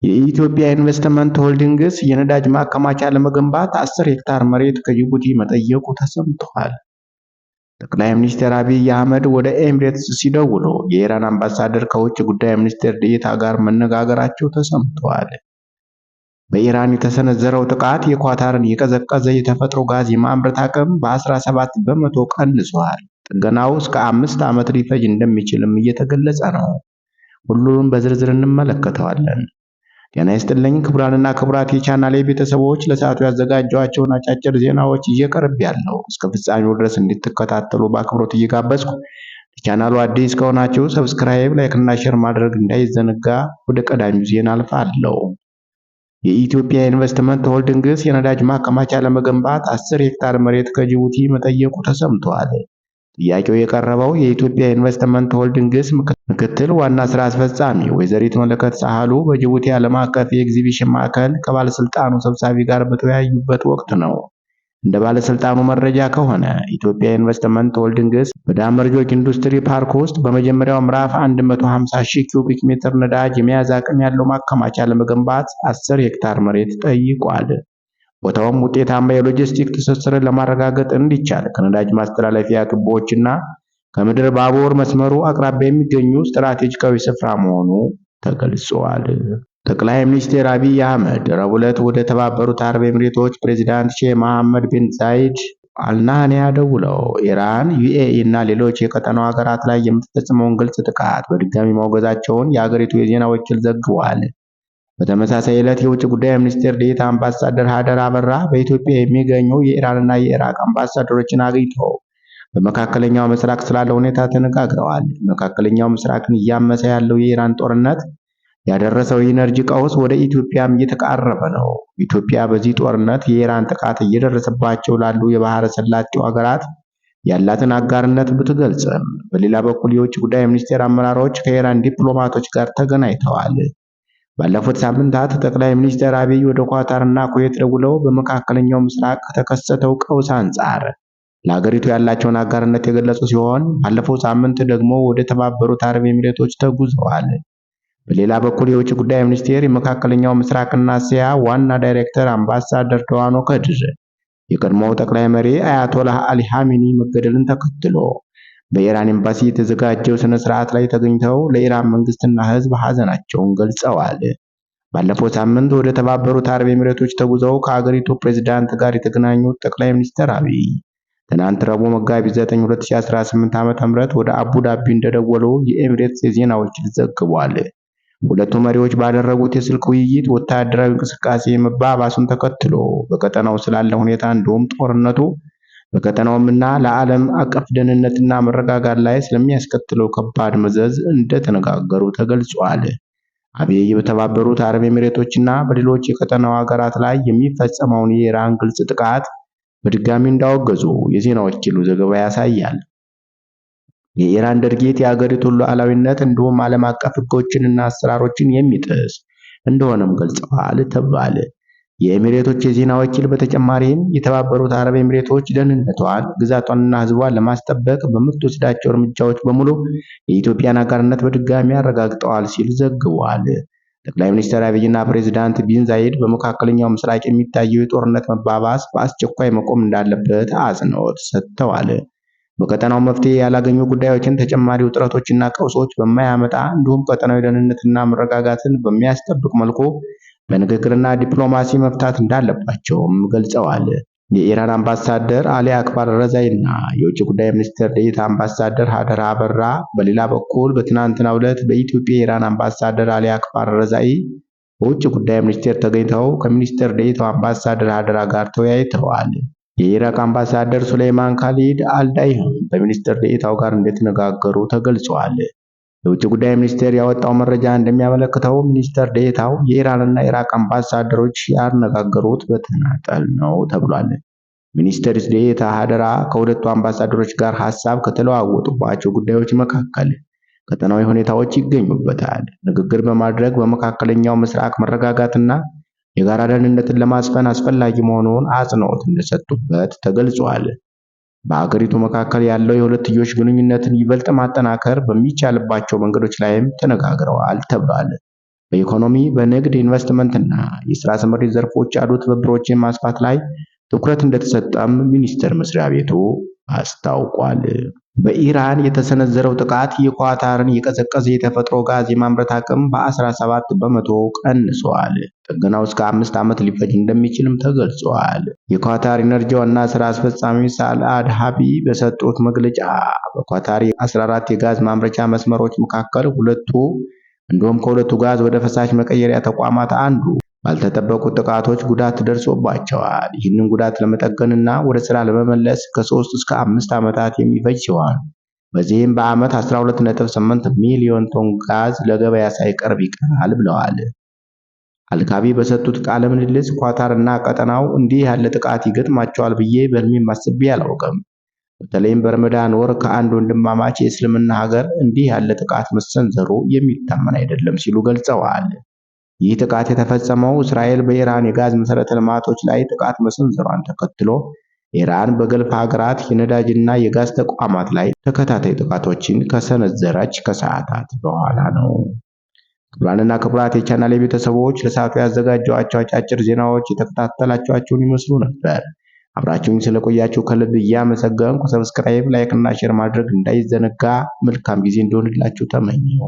የኢትዮጵያ ኢንቨስትመንት ሆልዲንግስ የነዳጅ ማከማቻ ለመገንባት 10 ሄክታር መሬት ከጅቡቲ መጠየቁ ተሰምቷል። ጠቅላይ ሚኒስትር አብይ አህመድ ወደ ኤሚሬትስ ሲደውሉ የኢራን አምባሳደር ከውጭ ጉዳይ ሚኒስቴር ዴኤታ ጋር መነጋገራቸው ተሰምቷል። በኢራን የተሰነዘረው ጥቃት የኳታርን የቀዘቀዘ የተፈጥሮ ጋዝ የማምረት አቅም በ17 በመቶ ቀንሷል። ጥገናው እስከ 5 ዓመት ሊፈጅ እንደሚችልም እየተገለጸ ነው። ሁሉንም በዝርዝር እንመለከተዋለን። ጤና ይስጥልኝ ክቡራንና ክቡራት የቻናሌ ቤተሰቦች፣ ለሰዓቱ ያዘጋጀኋቸውን አጫጭር ዜናዎች እየቀርብ ያለው እስከ ፍጻሜው ድረስ እንድትከታተሉ በአክብሮት እየጋበዝኩ ለቻናሉ አዲስ ከሆናችሁ ሰብስክራይብ፣ ላይክ እና ሼር ማድረግ እንዳይዘነጋ። ወደ ቀዳሚው ዜና አልፋለሁ። የኢትዮጵያ ኢንቨስትመንት ሆልዲንግስ የነዳጅ ማከማቻ ለመገንባት 10 ሄክታር መሬት ከጅቡቲ መጠየቁ ተሰምቷል። ጥያቄው የቀረበው የኢትዮጵያ ኢንቨስትመንት ሆልዲንግስ ምክትል ዋና ስራ አስፈጻሚ ወይዘሪት መለከት ሳህሉ በጅቡቲ ዓለም አቀፍ የኤግዚቢሽን ማዕከል ከባለስልጣኑ ሰብሳቢ ጋር በተወያዩበት ወቅት ነው። እንደ ባለስልጣኑ መረጃ ከሆነ ኢትዮጵያ ኢንቨስትመንት ሆልዲንግስ በዳመርጆግ ኢንዱስትሪ ፓርክ ውስጥ በመጀመሪያው ምዕራፍ 150,000 ኪዩቢክ ሜትር ነዳጅ የመያዝ አቅም ያለው ማከማቻ ለመገንባት 10 ሄክታር መሬት ጠይቋል። ቦታውም ውጤታማ የሎጂስቲክ ትስስርን ለማረጋገጥ እንዲቻል ከነዳጅ ማስተላለፊያ ቱቦዎችና ከምድር ባቡር መስመሩ አቅራቢያ የሚገኙ ስትራቴጂካዊ ስፍራ መሆኑ ተገልጿል። ጠቅላይ ሚኒስትር አብይ አህመድ ረቡዕ ዕለት ወደ ተባበሩት አረብ ኤሚሬቶች ፕሬዝዳንት ሼህ መሐመድ ቢን ዛይድ አልናህያ ደውለው ኢራን፣ ዩኤኢ እና ሌሎች የቀጠናው ሀገራት ላይ የምትፈጽመውን ግልጽ ጥቃት በድጋሚ ማውገዛቸውን የአገሪቱ የዜና ወኪል ዘግቧል። በተመሳሳይ ዕለት የውጭ ጉዳይ ሚኒስቴር ዴኤታ አምባሳደር ሀደር አበራ በኢትዮጵያ የሚገኙ የኢራንና የኢራቅ አምባሳደሮችን አግኝተው በመካከለኛው ምስራቅ ስላለው ሁኔታ ተነጋግረዋል። መካከለኛው ምስራቅን እያመሰ ያለው የኢራን ጦርነት ያደረሰው የኢነርጂ ቀውስ ወደ ኢትዮጵያም እየተቃረበ ነው። ኢትዮጵያ በዚህ ጦርነት የኢራን ጥቃት እየደረሰባቸው ላሉ የባህረ ሰላጤው ሀገራት ያላትን አጋርነት ብትገልጽም፣ በሌላ በኩል የውጭ ጉዳይ ሚኒስቴር አመራሮች ከኢራን ዲፕሎማቶች ጋር ተገናኝተዋል። ባለፉት ሳምንታት ጠቅላይ ሚኒስትር አብይ ወደ ኳታርና ኩዌት ደውለው በመካከለኛው ምስራቅ ከተከሰተው ቀውስ አንጻር ለሀገሪቱ ያላቸውን አጋርነት የገለጹ ሲሆን ባለፈው ሳምንት ደግሞ ወደ ተባበሩት አረብ ኤሚሬቶች ተጉዘዋል። በሌላ በኩል የውጭ ጉዳይ ሚኒስቴር የመካከለኛው ምስራቅና እስያ ዋና ዳይሬክተር አምባሳደር ዶዋኖ ከድር የቀድሞው ጠቅላይ መሪ አያቶላህ አሊ ሐሚኒ መገደልን ተከትሎ በኢራን ኤምባሲ የተዘጋጀው ስነ ስርዓት ላይ ተገኝተው ለኢራን መንግስትና ሕዝብ ሐዘናቸውን ገልጸዋል። ባለፈው ሳምንት ወደ ተባበሩት አረብ ኤሚሬቶች ተጉዘው ከሀገሪቱ ፕሬዝዳንት ጋር የተገናኙት ጠቅላይ ሚኒስትር አብይ ትናንት ረቡዕ መጋቢት 9 2018 ዓ.ም ወደ አቡ ዳቢ እንደደወሉ የኤሚሬትስ የዜና ወኪል ዘግቧል። ሁለቱ መሪዎች ባደረጉት የስልክ ውይይት ወታደራዊ እንቅስቃሴ መባባሱን ተከትሎ በቀጠናው ስላለ ሁኔታ እንዲሁም ጦርነቱ በቀጠናውምና ለዓለም አቀፍ ደህንነትና መረጋጋት ላይ ስለሚያስከትለው ከባድ መዘዝ እንደተነጋገሩ ተገልጿል። አብይ በተባበሩት አረብ ኤሚሬቶችና በሌሎች የቀጠናው ሀገራት ላይ የሚፈጸመውን የኢራን ግልጽ ጥቃት በድጋሚ እንዳወገዙ የዜና ወኪሉ ዘገባ ያሳያል። የኢራን ድርጊት የሀገሪቱን ሉዓላዊነት እንዲሁም ዓለም አቀፍ ሕጎችንና አሰራሮችን የሚጥስ እንደሆነም ገልጸዋል ተብሏል። የኤሚሬቶች የዜና ወኪል በተጨማሪም የተባበሩት አረብ ኤሚሬቶች ደህንነቷን፣ ግዛቷንና ሕዝቧን ለማስጠበቅ በምትወስዳቸው እርምጃዎች በሙሉ የኢትዮጵያን አጋርነት በድጋሚ አረጋግጠዋል ሲል ዘግቧል። ጠቅላይ ሚኒስትር አብይና ፕሬዝዳንት ቢን ዛይድ በመካከለኛው ምስራቅ የሚታየው የጦርነት መባባስ በአስቸኳይ መቆም እንዳለበት አጽንኦት ሰጥተዋል። በቀጠናው መፍትሄ ያላገኙ ጉዳዮችን ተጨማሪ ውጥረቶችና ቀውሶች በማያመጣ እንዲሁም ቀጠናዊ ደህንነትና መረጋጋትን በሚያስጠብቅ መልኩ በንግግርና ዲፕሎማሲ መፍታት እንዳለባቸውም ገልጸዋል። የኢራን አምባሳደር አሊ አክባር ረዛይና የውጭ ጉዳይ ሚኒስቴር ዴኤታ አምባሳደር ሀደር አበራ በሌላ በኩል በትናንትናው ዕለት በኢትዮጵያ የኢራን አምባሳደር አሊ አክባር ረዛይ በውጭ ጉዳይ ሚኒስቴር ተገኝተው ከሚኒስቴር ዴኤታው አምባሳደር ሀደራ ጋር ተወያይተዋል። የኢራቅ አምባሳደር ሱሌይማን ካሊድ አልዳይህም በሚኒስትር ዴኤታው ጋር እንደተነጋገሩ ተገልጿል። የውጭ ጉዳይ ሚኒስቴር ያወጣው መረጃ እንደሚያመለክተው ሚኒስትር ዴኤታው የኢራንና ኢራቅ አምባሳደሮች ያነጋገሩት በተናጠል ነው ተብሏል። ሚኒስትር ዴኤታ ሀደራ ከሁለቱ አምባሳደሮች ጋር ሐሳብ ከተለዋወጡባቸው ጉዳዮች መካከል ቀጠናዊ ሁኔታዎች ይገኙበታል። ንግግር በማድረግ በመካከለኛው ምስራቅ መረጋጋትና የጋራ ደህንነትን ለማስፈን አስፈላጊ መሆኑን አጽንኦት እንደሰጡበት ተገልጿል። በአገሪቱ መካከል ያለው የሁለትዮሽ ግንኙነትን ይበልጥ ማጠናከር በሚቻልባቸው መንገዶች ላይም ተነጋግረዋል ተብሏል። በኢኮኖሚ፣ በንግድ፣ ኢንቨስትመንትና የሥራ ስምሪት ዘርፎች ያሉ ትብብሮችን ማስፋት ላይ ትኩረት እንደተሰጠም ሚኒስቴር መስሪያ ቤቱ አስታውቋል። በኢራን የተሰነዘረው ጥቃት የኳታርን የቀዘቀዘ የተፈጥሮ ጋዝ የማምረት አቅም በ17 በመቶ ቀንሷል። ጥገናው እስከ 5 ዓመት ሊፈጅ እንደሚችልም ተገልጿል። የኳታር ኢነርጂ ዋና ስራ አስፈጻሚ ሳልአድ ሀቢ በሰጡት መግለጫ በኳታር 14 የጋዝ ማምረቻ መስመሮች መካከል እንዲሁም ከሁለቱ ጋዝ ወደ ፈሳሽ መቀየሪያ ተቋማት አንዱ ባልተጠበቁ ጥቃቶች ጉዳት ደርሶባቸዋል። ይህንን ጉዳት ለመጠገንና ወደ ስራ ለመመለስ ከ3 እስከ 5 ዓመታት የሚፈጅ ሲሆን በዚህም በዓመት 12.8 ሚሊዮን ቶን ጋዝ ለገበያ ሳይቀርብ ይቀራል ብለዋል። አልካቢ በሰጡት ቃለ ምልልስ ኳታርና ቀጠናው እንዲህ ያለ ጥቃት ይገጥማቸዋል ብዬ በህልሜም አስቤ አላውቅም። በተለይም በረመዳን ወር ከአንድ ወንድማማች የእስልምና ሀገር እንዲህ ያለ ጥቃት መሰንዘሩ የሚታመን አይደለም ሲሉ ገልጸዋል። ይህ ጥቃት የተፈጸመው እስራኤል በኢራን የጋዝ መሠረተ ልማቶች ላይ ጥቃት መሰንዘሯን ተከትሎ ኢራን በገልፍ ሀገራት የነዳጅና የጋዝ ተቋማት ላይ ተከታታይ ጥቃቶችን ከሰነዘረች ከሰዓታት በኋላ ነው። ክቡራንና ክቡራት የቻናሌ ቤተሰቦች ለሰዓቱ ያዘጋጀኋቸው አጫጭር ዜናዎች የተከታተላችኋቸውን ይመስሉ ነበር። አብራችሁኝ ስለቆያችሁ ከልብ እያመሰገንኩ ሰብስክራይብ፣ ላይክ እና ሼር ማድረግ እንዳይዘነጋ። መልካም ጊዜ እንዲሆንላችሁ ተመኘሁ።